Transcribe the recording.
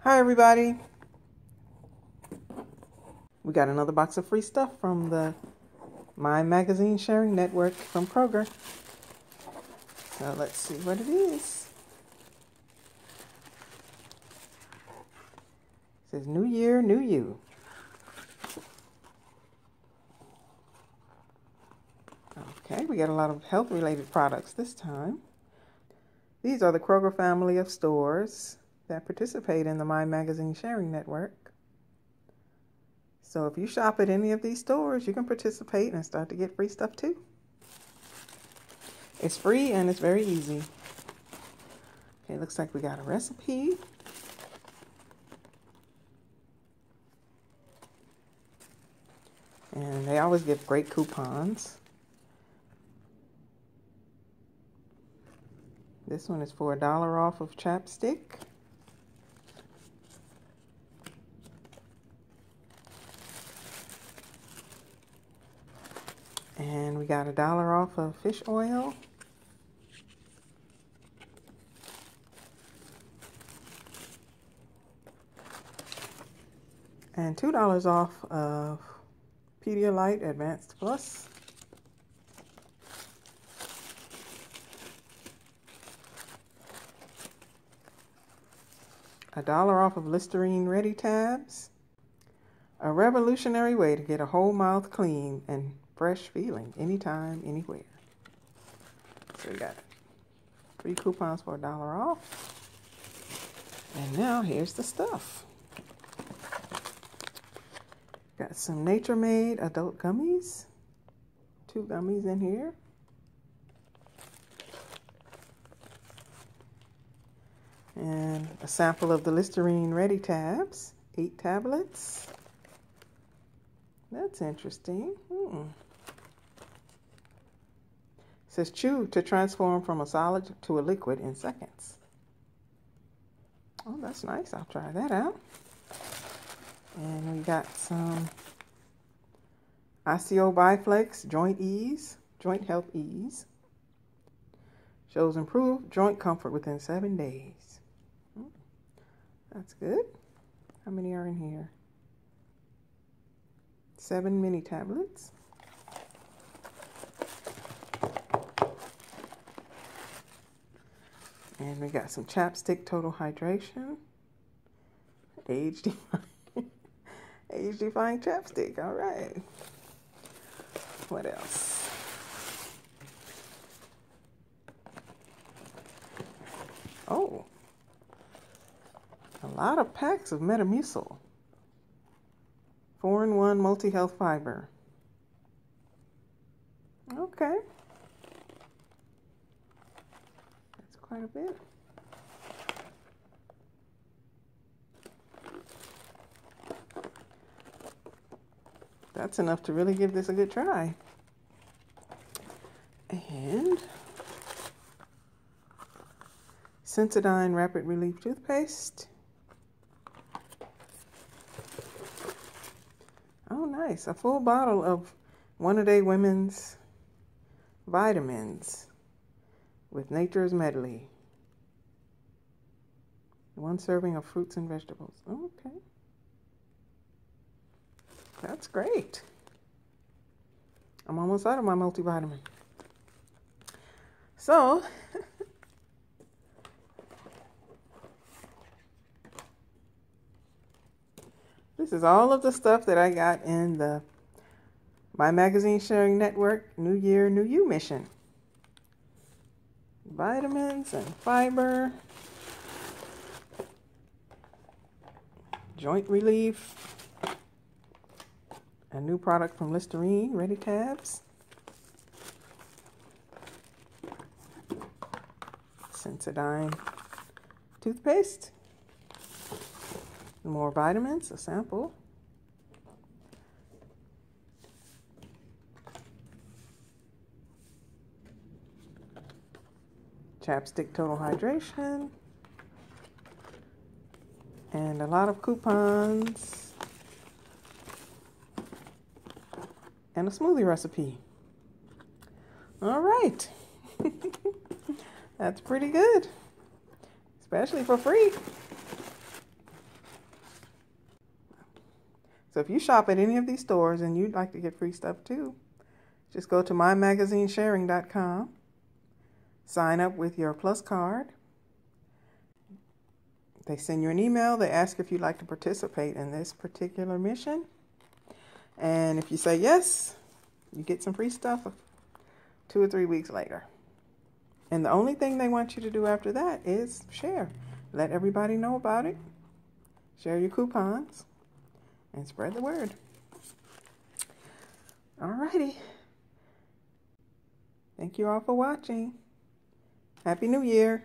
Hi everybody. We got another box of free stuff from the My Magazine Sharing Network from Kroger. So let's see what it is. It says New Year, New You. Okay, we got a lot of health related products this time. These are the Kroger family of stores that participate in the My Magazine Sharing Network. So if you shop at any of these stores, you can participate and start to get free stuff too. It's free and it's very easy. Okay, looks like we got a recipe. And they always give great coupons. This one is for $1 off of chapstick. And we got $1 off of fish oil. And $2 off of Pedialyte Advanced Plus. $1 off of Listerine Ready tabs. A revolutionary way to get a whole mouth clean and fresh feeling anytime, anywhere. So we got 3 coupons for $1 off. And now here's the stuff. Got some Nature Made adult gummies. 2 gummies in here. And a sample of the Listerine Ready tabs. 8 tablets. That's interesting. It says chew to transform from a solid to a liquid in seconds. Oh, that's nice. I'll try that out. And we got some Osteo Biflex Joint Ease, Joint Health Ease. Shows improved joint comfort within 7 days. That's good. How many are in here? 7 mini tablets. And we got some chapstick Total Hydration. Age-defying chapstick. All right. What else? Oh. A lot of packs of Metamucil. 4-in-1 multi-health fiber. Okay. That's quite a bit. That's enough to really give this a good try. And Sensodyne Rapid Relief Toothpaste. Oh, nice. A full bottle of One-A-Day Women's vitamins with Nature's Medley. 1 serving of fruits and vegetables. Okay. That's great. I'm almost out of my multivitamin. So, this is all of the stuff that I got in the My Magazine Sharing Network New Year, New You mission. Vitamins and fiber. Joint relief. A new product from Listerine, Ready tabs. Sensodyne toothpaste. More vitamins, a sample. Chapstick Total Hydration. And a lot of coupons. And a smoothie recipe. All right. That's pretty good. Especially for free. So if you shop at any of these stores and you'd like to get free stuff too, just go to mymagazinesharing.com, sign up with your Plus card. They send you an email. They ask if you'd like to participate in this particular mission. And if you say yes, you get some free stuff 2 or 3 weeks later. And the only thing they want you to do after that is share. Let everybody know about it. Share your coupons and spread the word. Alrighty. Thank you all for watching. Happy New Year.